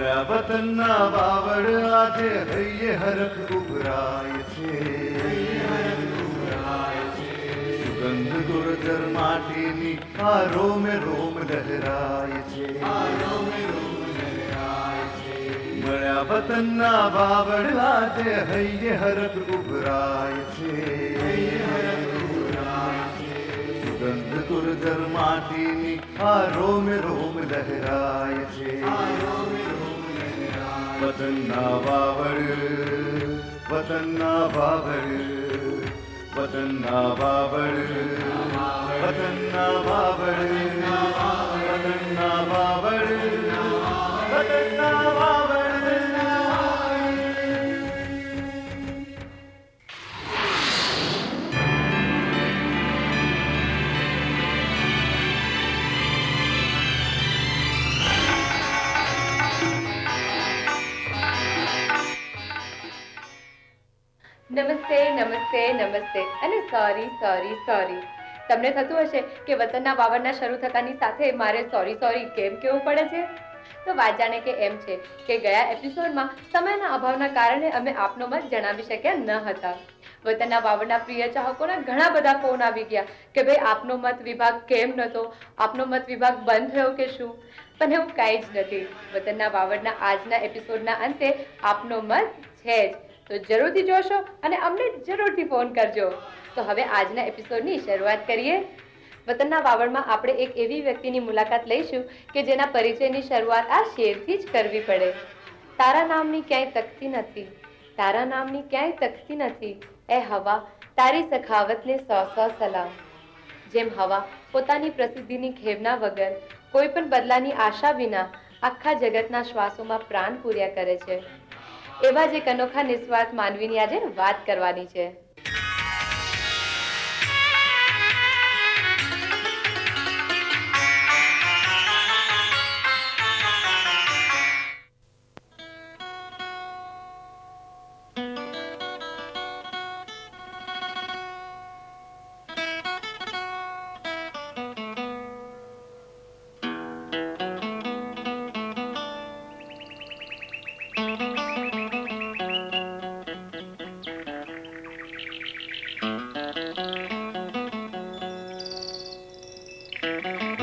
મળ્યા વતનના વાવડ આજે હૈયે હરખ ઉભરાય છે. સુગંધ ગુર્જર માટીની આ રોમે રોમ લહેરાય છે. મળ્યા વતનના વાવડ આજે હૈયે હરખ ઉભરાય છે. સુગંધ ગુર્જર માટીની આ રોમે રોમ લહેરાય છે. વતનના વાવડ, વતનના વાવડ, વતનના વાવડ, વતનના વાવડ, વતનના વાવડ, વતનના વાવડ. નમસ્તે નમસ્તે નમસ્તે અને સોરી સોરી સોરી. તમને થતું હશે કે વતનના વાવડના શરૂ થતાની સાથે મારે સોરી સોરી કેમ કહેવું પડે છે? તો વાત જાણે કે એમ છે કે ગયા એપિસોડમાં સમયના અભાવના કારણે અમે આપનો મત જણાવી શક્યા ન હતા. વતનના વાવડના પ્રિય ચાહકોના ઘણા બધા ફોન આવી ગયા કે ભાઈ આપનો મત વિભાગ કેમ નહોતો, આપનો મત વિભાગ બંધ થયો કે શું? પણ એવું કાંઈ જ નથી. વતનના વાવડના આજના એપિસોડના અંતે આપનો મત છે જ, તો જરૂરથી જોશો અને અમને જરૂરથી ફોન કરજો. તો હવે આજના એપિસોડની શરૂઆત કરીએ. વતનના વાવડમાં આપણે એક એવી વ્યક્તિની મુલાકાત લઈશું કે જેના પરિચયની શરૂઆત આ શેરથી જ કરવી પડે. તારા નામની ક્યાંય તકતી નથી, તારા નામની ક્યાંય તકતી નથી, એ હવા તારી સખાવતને સો સો સલામ. જેમ હવા પોતાની પ્રસિદ્ધિની ખેવના વગર કોઈ પણ બદલાની આશા વિના આખા જગતના શ્વાસોમાં પ્રાણ પૂર્યા કરે છે, એવા જ એક અનોખા નિસ્વાર્થ માનવીની આજે વાત કરવાની છે.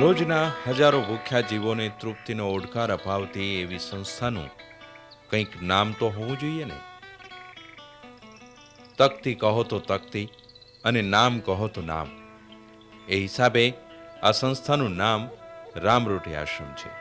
રોજના હજારો ભૂખ્યા જીવોને તૃપ્તિનો ઓડકાર અપાવતી એવી સંસ્થાનું કંઈક નામ તો હોવું જોઈએ ને. તકતી કહો તો તકતી અને નામ કહો તો નામ. એ હિસાબે આ સંસ્થાનું નામ રામરોટી આશ્રમ છે.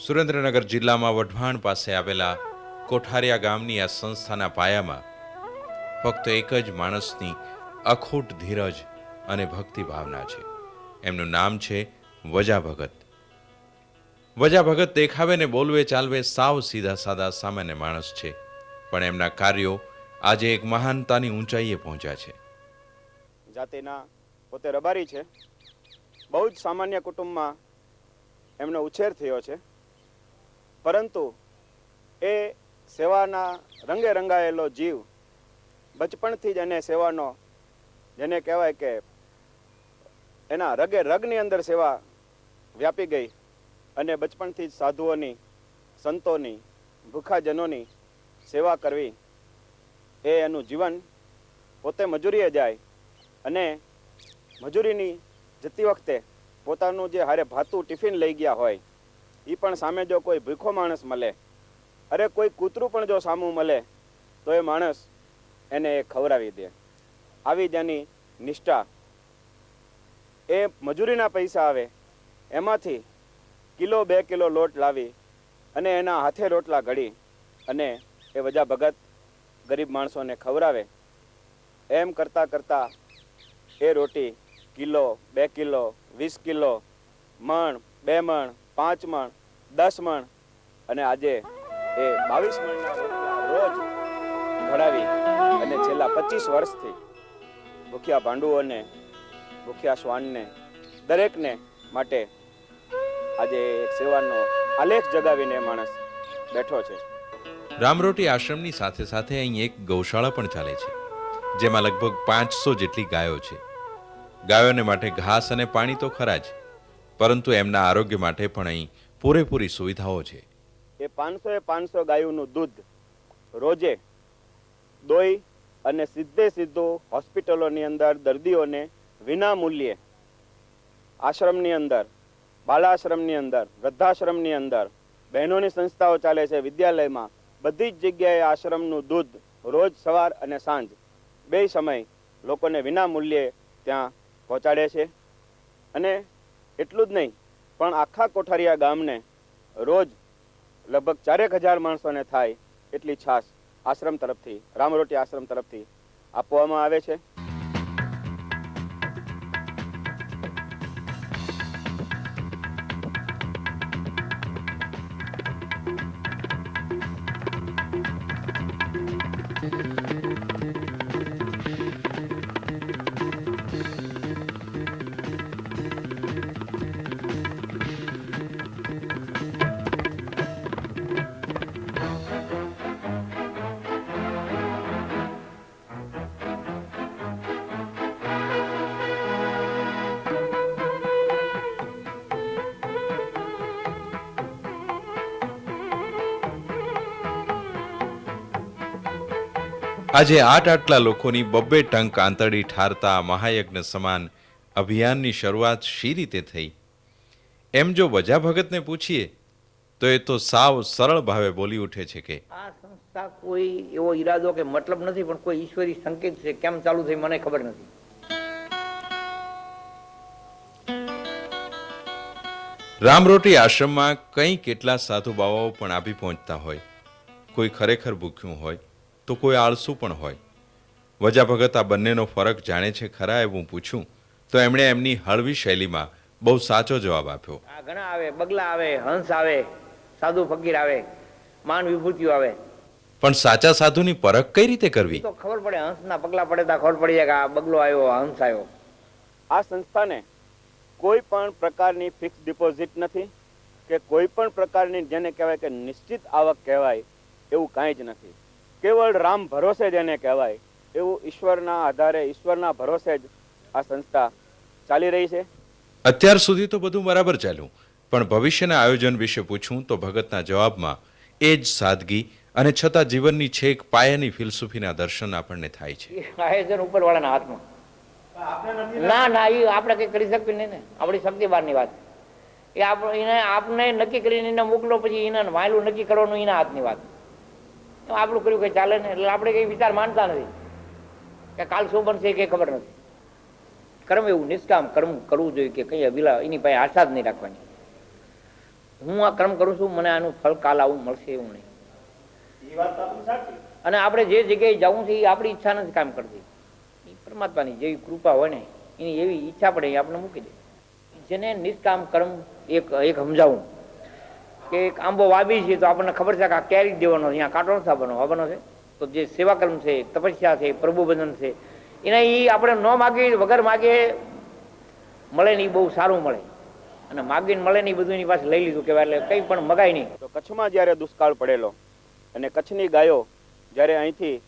સુરેન્દ્રનગર જિલ્લામાં વઢવાણ પાસે આવેલા કોઠારિયા ગામની આ સંસ્થાના પાયામાં ફક્ત એક જ માણસની અખૂટ ધીરજ અને ભક્તિ ભાવના છે. એમનું નામ છે વજા ભગત. વજા ભગત દેખાવે ને બોલવે ચાલવે સાવ સીધા સાદા સામાન્ય માણસ છે, પણ એમના કાર્યો આજે એક મહાનતાની ઊંચાઈએ પહોંચ્યા છે. જાતિના પોતે રબારી છે. બહુ જ સામાન્ય કુટુંબમાં એમનો ઉછેર થયો છે, પરંતુ એ સેવાના રંગે રંગાયેલો જીવ બચપણથી જ એને સેવાનો, જેને કહેવાય કે એના રગે રગની અંદર સેવા વ્યાપી ગઈ અને બચપણથી જ સાધુઓની, સંતોની, ભૂખાજનોની સેવા કરવી એ એનું જીવન. પોતે મજૂરીએ જાય અને મજૂરીની જતી વખતે પોતાનું જે હારે ભાતું ટિફિન લઈ ગયા હોય એ પણ સામે જો કોઈ ભૂખો માણસ મળે, અરે કોઈ કૂતરું પણ જો સામું મળે તો એ માણસ એને એ ખવડાવી દે. આવી જેની નિષ્ઠા. એ મજૂરીના પૈસા આવે એમાંથી કિલો 2 કિલો લોટ લાવી અને એના હાથે રોટલા ઘડી અને એ વજા ભગત ગરીબ માણસોને ખવડાવે. એમ કરતાં કરતાં એ રોટી કિલો, 2 કિલો, 20 કિલો, મણ, 2 મણ, 5 મણ, 10 મણ અને આજે એ 22 મણના રોટલા રોજ ઘડાવી અને છેલ્લા 25 વર્ષથી ભૂખ્યા ભાંડુઓને, ભૂખ્યા શ્વાનને, દરેકને માટે આજે એક સેવાનો આલેખ જગાવીને માણસ બેઠો છે. રામરોટી આશ્રમની સાથે સાથે અહીં એક ગૌશાળા પણ ચાલે છે, જેમાં લગભગ 500 જેટલી ગાયો છે. ગાયોને માટે ઘાસ અને પાણી તો ખરા જ, પરંતુ એમના આરોગ્ય માટે પણ અહીં પૂરેપૂરી સુવિધાઓ છે. એ 500 ગાયોનું દૂધ રોજે દોઈ અને સીધું હોસ્પિટલોની અંદર દર્દીઓને વિના મૂલ્યે, આશ્રમની અંદર, બાળાશ્રમની અંદર, વૃદ્ધાશ્રમની અંદર, બહેનોની સંસ્થાઓ ચાલે છે, વિદ્યાલયમાં, બધી જ જગ્યાએ આશ્રમનું દૂધ રોજ સવાર અને સાંજ 2 સમય લોકોને વિના મૂલ્યે ત્યાં પહોંચાડે છે. અને એટલું જ નહીં, પણ આખા કોઠારિયા ગામને રોજ લગભગ 4000 માણસોને થાય એટલી છાશ આશ્રમ તરફથી, રામરોટી આશ્રમ તરફથી આપવામાં આવે છે. આજે આટલા લોકોની 2 ટંક આંતરડી ઠારતા મહાયજ્ઞ સમાન અભિયાનની શરૂઆત શી રીતે થઈ, એમ જો વજા ભગતને પૂછીએ તો એ તો સાવ સરળ ભાવે બોલી ઉઠે છે કે આ સંસ્થા કોઈ એવો ઈરાદો કે મતલબ નથી, પણ કોઈ ઈશ્વરી સંકેત છે. કેમ ચાલુ થઈ મને ખબર નથી. રામરોટી આશ્રમમાં કંઈ કેટલા સાધુ બાવાઓ પણ આવી પહોંચતા હોય. કોઈ ખરેખર ભૂખ્યું હોય તો કોઈ આળસુ પણ હોય. વજા ભગત આ બંનેનો ફરક જાણે છે ખરા એવું પૂછું તો એમણે એમની હળવી શૈલીમાં બહુ સાચો જવાબ આપ્યો. આ ઘણા આવે, બગલા આવે, હંસ આવે, સાધુ ફકીર આવે, માન વિભૂતિઓ આવે. પણ સાચા સાધુની પરખ કઈ રીતે કરવી? તો ખબર પડે, હંસના પગલા પડે તો ખબર પડી જાય કે આ બગલો આવ્યો, હંસ આવ્યો. આ સંસ્થાને કોઈ પણ પ્રકારની ફિક્સ ડિપોઝિટ નથી કે કોઈ પણ પ્રકારની જેને કહેવાય કે નિશ્ચિત આવક કહેવાય એવું કાંઈ જ નથી. કેવળ રામ ભરોસે જેને કહેવાય એવું ઈશ્વરના આધારે, ઈશ્વરના ભરોસે જ આ સંસ્થા ચાલી રહી છે. અત્યાર સુધી તો બધું બરાબર ચાલ્યું, પણ ભવિષ્યના આયોજન વિશે પૂછું તો ભગતના જવાબમાં એ જ સાદગી અને છતાં જીવનની છેક પાયાની ફિલસૂફીના દર્શન આપણને થાય છે. આયોજન ઉપરવાળાના હાથમાં. ના એ આપણે કઈ કરી શકીએ નહીં ને, આપણી શક્તિ બહારની વાત. એ આપણે નક્કી કરીને એને મોકલો, પછી એને વાયલું નક્કી કરવાનું એના હાથની વાત. આપણું કર્યું કઈ ચાલે ને, એટલે આપણે કઈ વિચાર માનતા નથી કે કાલ શું બનશે કઈ ખબર નથી. કર્મ એવું નિષ્કામ કર્મ કરવું જોઈએ કે કઈ અભિલા એની પાસે આશા જ નહીં રાખવાની. હું આ કર્મ કરું છું, મને આનું ફળ કાલ આવું મળશે એવું નહીં. અને આપણે જે જગ્યાએ જવું છે એ આપણી ઈચ્છા નથી કામ કરતી, એ પરમાત્માની જેવી કૃપા હોય ને એની એવી ઈચ્છા પડે એ આપણે મૂકી દે. જેને નિષ્કામ કર્મ એક સમજાવું કે એક આંબો વાવી છે તો આપણને ખબર છે કે આ કેરી દેવાનો, અહીંયા કાંટો નથી આવવાનો છે. તો જે સેવા કર્મ છે, તપસ્યા છે, પ્રભુબંધન છે, એને એ આપણે ન માગીએ, વગર માગીએ મળે ને એ બહુ સારું મળે. અને માગીને મળે ને એ બધું એની પાસે લઈ લીધું કહેવાય, એટલે કંઈ પણ મગાય નહીં. તો કચ્છમાં જ્યારે દુષ્કાળ પડેલો અને કચ્છની ગાયો જ્યારે અહીંથી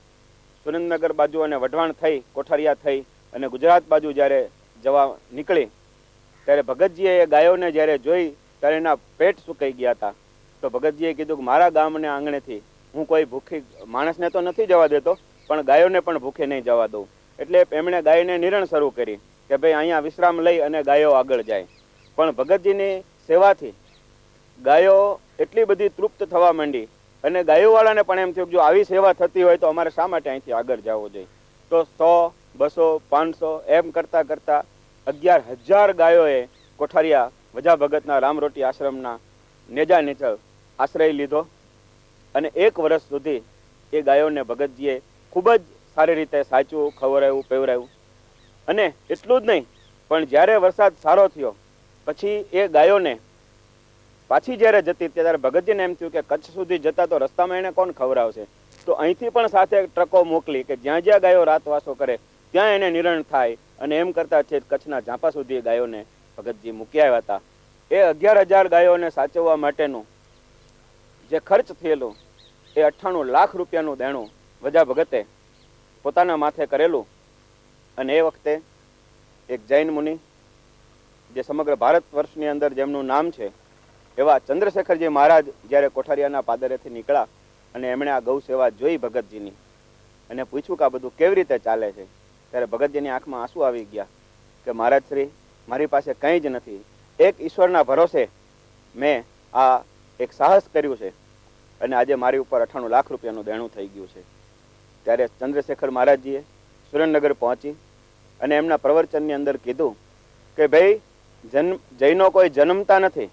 સુરેન્દ્રનગર બાજુ અને વઢવાણ થઈ, કોઠારિયા થઈ અને ગુજરાત બાજુ જ્યારે જવા નીકળી, ત્યારે ભગતજીએ એ ગાયોને જ્યારે જોઈ ત્યારે એના પેટ સુકાઈ ગયા હતા. તો ભગતજીએ કીધું કે મારા ગામને આંગણેથી હું કોઈ ભૂખી માણસને તો નથી જવા દેતો, પણ ગાયોને પણ ભૂખે નહીં જવા દઉં. એટલે એમણે ગાયને નિરણ શરૂ કરી કે ભાઈ અહીંયા વિશ્રામ લઈ અને ગાયો આગળ જાય. પણ ભગતજીની સેવાથી ગાયો એટલી બધી તૃપ્ત થવા માંડી અને ગાયોવાળાને પણ એમ થયું કે જો આવી સેવા થતી હોય તો અમારે શા માટે અહીંથી આગળ જવું જોઈએ. તો 100, 200, 500 એમ કરતાં કરતાં 11,000 ગાયોએ કોઠારિયા વજા ભગતના રામરોટી આશ્રમના નેજા નીચળ આશ્રય લીધો. અને 1 વર્ષ સુધી એ ગાયોને ભગતજીએ ખૂબ જ સારી રીતે સાચવું, ખવડાવ્યું, પીવડાવ્યું. અને એટલું જ નહીં, પણ જ્યારે વરસાદ સારો થયો પછી એ ગાયોને પાછી જ્યારે જતી ત્યારે ભગતજીને એમ થયું કે કચ્છ સુધી જતા તો રસ્તામાં એને કોણ ખવડાવશે, તો અહીંથી પણ સાથે ટ્રકો મોકલી કે જ્યાં જ્યાં ગાયો રાતવાસો કરે ત્યાં એને નિરણ થાય, અને એમ કરતા છે કચ્છના ઝાંપા સુધી ગાયોને ભગતજી મૂકી આવ્યા હતા. એ 11,000 ગાયોને સાચવવા માટેનું જે ખર્ચ થયેલું એ 98 લાખ રૂપિયાનું દેણું વજા ભગતે પોતાના માથે કરેલું. અને એ વખતે એક જૈન મુનિ જે સમગ્ર ભારત વર્ષની અંદર જેમનું નામ છે એવા ચંદ્રશેખરજી મહારાજ જ્યારે કોઠારિયાના પાદરેથી નીકળ્યા અને એમણે આ ગૌ સેવા જોઈ ભગતજીની અને પૂછ્યું કે આ બધું કેવી રીતે ચાલે છે, ત્યારે ભગતજીની આંખમાં આંસુ આવી ગયા કે મહારાજ શ્રી, મારી પાસે કંઈ જ નથી, એક ઈશ્વરના ભરોસે મેં આ એક સાહસ કર્યું છે અને આજે મારી ઉપર 98 લાખ રૂપિયાનું દેણું થઈ ગયું છે. ત્યારે ચંદ્રશેખર મહારાજજીએ સુરેન્દ્રનગર પહોંચી અને એમના પ્રવચનની અંદર કીધું કે ભાઈ, જૈનો કોઈ જન્મતા નથી,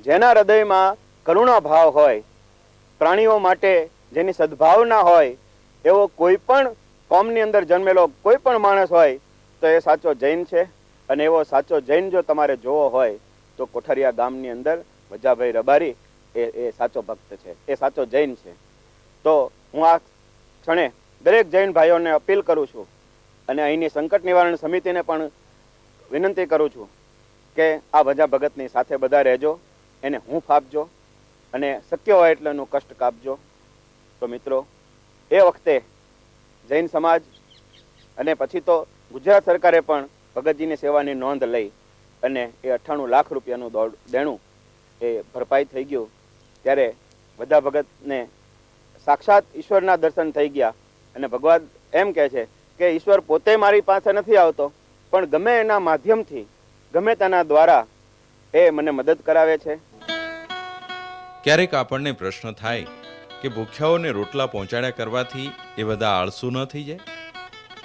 જેના હૃદયમાં કરુણા ભાવ હોય, પ્રાણીઓ માટે જેની સદભાવના હોય, એવો કોઈ પણ કોમની અંદર જન્મેલો કોઈ પણ માણસ હોય તો એ સાચો જૈન છે. અને એવો સાચો જૈન જો તમારે જોવો હોય તો કોઠારિયા ગામની અંદર વજાભાઈ રબારી એ સાચો ભક્ત છે, એ સાચો જૈન છે. તો હું આ ક્ષણે દરેક જૈન ભાઈઓને અપીલ કરું છું અને અહીંની સંકટ નિવારણ સમિતિને પણ વિનંતી કરું છું કે આ વજા ભગતની સાથે બધા રહેજો, એને હૂંફ આપજો અને શક્ય હોય એટલેનું કષ્ટ કાપજો. તો મિત્રો, એ વખતે જૈન સમાજ અને પછી તો ગુજરાત સરકારે પણ ભગતજીની સેવાની નોંધ લઈ અને એ 98 લાખ રૂપિયાનું દેણું એ ભરપાઈ થઈ ગયું. ત્યારે વજા ભગતને સાક્ષાત ઈશ્વરના દર્શન થઈ ગયા અને ભગવાન એમ કહે છે કે ઈશ્વર પોતે મારી પાસે નથી આવતો, પણ ગમે એના માધ્યમથી, ગમે તેના દ્વારા એ મને મદદ કરાવે છે. ક્યારેક આપણને પ્રશ્ન થાય કે ભૂખ્યાઓને રોટલા પહોંચાડ્યા કરવાથી એ બધા આળસુ ન થઈ જાય?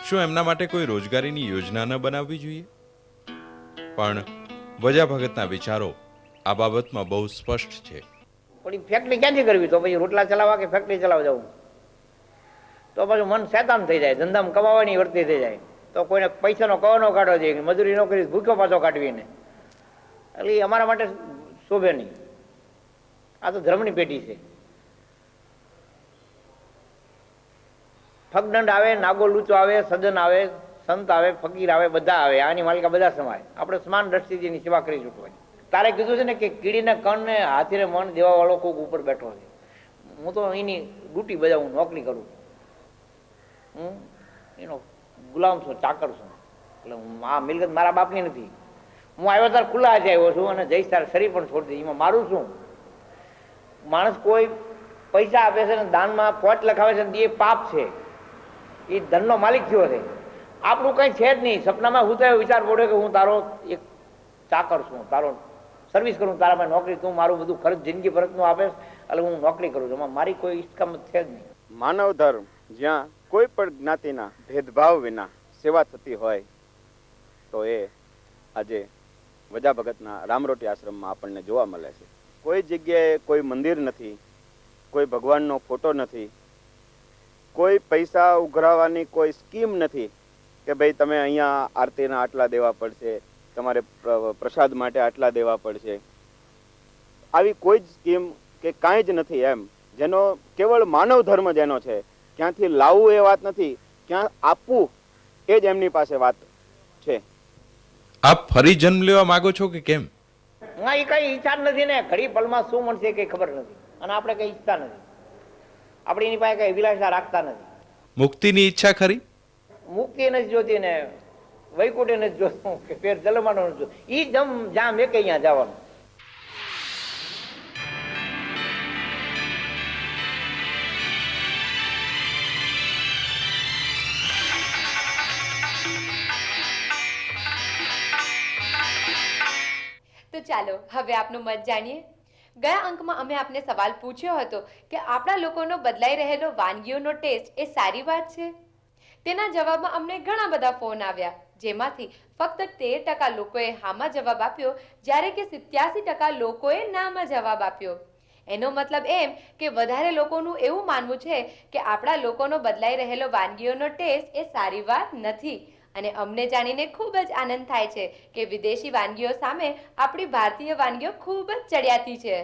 શું એમના માટે કોઈ રોજગારીની યોજના ન બનાવવી જોઈએ? પણ વજા ભગતના વિચારો આ બાબતમાં બહુ સ્પષ્ટ છે. પણ ફેક્ટરી ક્યાંથી કરવી? તો પછી રોટલા ચલાવવા કે ફેક્ટરી ચલાવવા જવું? તો પછી મન શેતાન થઈ જાય, ધંધામાં કમાવાની વર્તી થઈ જાય. તો કોઈને પૈસાનો કવો ન કાઢવો જોઈએ, મજૂરી ન કરી ભૂખ્યો પાછો કાઢવી ને, એટલે એ અમારા માટે શોભે નહીં. આ તો ધર્મની પેઢી છે. ફગદંડ આવે, નાગો લૂચો આવે, સજ્જન આવે, સંત આવે, ફકીર આવે, બધા આવે. આની માલિકા બધા સમાય. આપણે સમાન દ્રષ્ટિથી એની સેવા કરી શકવાની. તારે કીધું છે ને કે કીડીના કણને હાથીને મન દેવા વાળો કોઈક ઉપર બેઠો છે. હું તો એની ડ્યુટી બજાવું, નોકરી કરું, હું એનો ગુલામ છું, ચાકર છું. એટલે આ મિલકત મારા બાપની નથી. હું આવ્યો ત્યારે ખુલ્લા હાથે આવ્યો છું અને જઈશ ત્યારે શરીર પણ છોડી દઈશ. એમાં મારું શું? માણસ કોઈ પૈસા આપે છે ને દાનમાં પોટ લખાવે છે એ પાપ છે, એ ધનનો માલિક થયો છે. આપણું કંઈ છે જ નહીં. સપનામાં હું તો એવો વિચાર પડ્યો કે હું તારો એક ચાકર છું, તારો સર્વિસ કરું, તારામાં નોકરી, તું મારું બધું ખર્ચ જિંદગી ભરતનું આપે એટલે હું નોકરી કરું છું. એમાં મારી કોઈ ઈષ્ટકામત છે જ નહીં. માનવ ધર્મ જ્યાં કોઈ પણ જ્ઞાતિના ભેદભાવ વિના સેવા થતી હોય તો એ આજે વજા ભગતના રામરોટી આશ્રમમાં આપણને જોવા મળે છે. કોઈ જગ્યાએ કોઈ મંદિર નથી, કોઈ ભગવાનનો ફોટો નથી, કોઈ પૈસા ઉઘરાવવાની કોઈ સ્કીમ નથી કે ભાઈ તમે અહીંયા આરતીના આટલા દેવા પડશે, તમારે પ્રસાદ માટે આટલા દેવા પડશે. આવી કોઈ જ સ્કીમ કે કાંઈ જ નથી એમ. જેનો કેવળ માનવ ધર્મ જેનો છે, ક્યાંથી લાવવું એ વાત નથી, ક્યાં આપવું એ જ એમની પાસે વાત છે. આપ ફરી જન્મ લેવા માંગો છો કે કેમ? ના, એ કઈ ઈચ્છા જ નથી ને. ઘડી પલમાં શું મળશે કઈ ખબર નથી, અને આપણે કઈ ઈચ્છતા નથી. આપણે એની પાસે કઈ અભિલાષા રાખતા નથી. મુક્તિની ઈચ્છા ખરી? મુક્તિ નથી જોતી ને વૈકુંઠે નથી જોતું કે ફેર જલમાનો નથી જોતું. ઈ જામ એક અહીંયા જવાનું. તો ચાલો હવે આપનું મત જાણીએ. ગયા અંકમાં અમે આપને સવાલ પૂછ્યો હતો કે આપણા લોકોનો બદલાઈ રહેલો વાનગીઓનો ટેસ્ટ એ સારી વાત છે? તેના જવાબમાં અમને ઘણા બધા ફોન આવ્યા, જેમાંથી ફક્ત 13% લોકોએ હામાં જવાબ આપ્યો, જ્યારે કે 87% લોકોએ નામાં જવાબ આપ્યો. એનો મતલબ એમ કે વધારે લોકોનું એવું માનવું છે કે આપણા લોકોનો બદલાઈ રહેલો વાનગીઓનો ટેસ્ટ એ સારી વાત નથી અને અમને જાણીને ખૂબ જ આનંદ થાય છે કે વિદેશી વાનગીઓ સામે આપણી ભારતીય વાનગીઓ ખૂબ જ ચડિયાતી છે.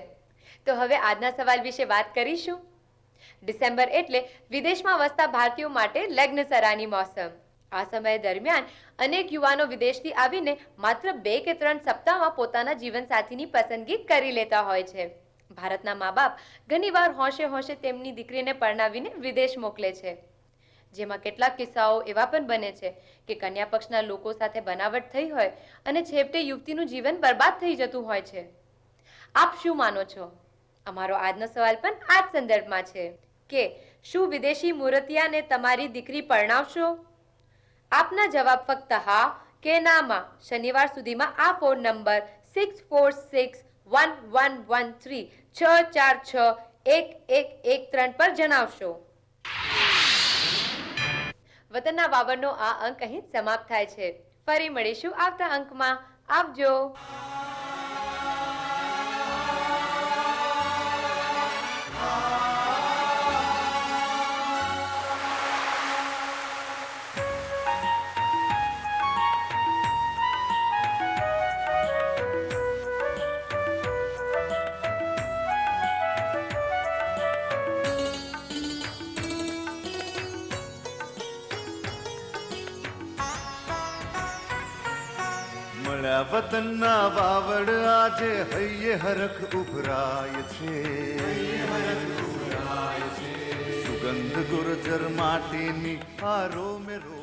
તો હવે આજના સવાલ વિશે વાત કરીશું. ડિસેમ્બર એટલે વિદેશમાં વસતા ભારતીયો માટે લગ્નસરાની મોસમ. આ સમય દરમિયાન અનેક યુવાનો વિદેશથી આવીને માત્ર 2 કે 3 સપ્તાહમાં પોતાના જીવનસાથીની પસંદગી કરી લેતા હોય છે. ભારતના મા બાપ ઘણીવાર હોંશે હોંશે તેમની દીકરીને પરણાવીને વિદેશ મોકલે છે, જેમાં કેટલાક કિસ્સાઓ એવા પણ બને છે કે કન્યા પક્ષના લોકો સાથે બનાવટ થઈ હોય અને છેવટે યુવતીનું જીવન બરબાદ થઈ જતું હોય છે. આપ શું માનો છો? અમારો આજનો સવાલ પણ આ જ સંદર્ભમાં છે કે શું વિદેશી મૂર્તિયાને તમારી દીકરી પરણાવશો? આપના જવાબ ફક્ત હા કે નામાં શનિવાર સુધીમાં આ ફોન નંબર 64611113 6461113 પર જણાવશો. વતનના વાવરનો આ અંક અહીં સમાપ્ત થાય છે. ફરી મળીશું આવતા અંકમાં. આવજો. મળ્યા વતનના વાવડ આજે હૈયે હરખ ઉભરાય છે. સુગંધ ગુર્જર માટીની હારો મેરો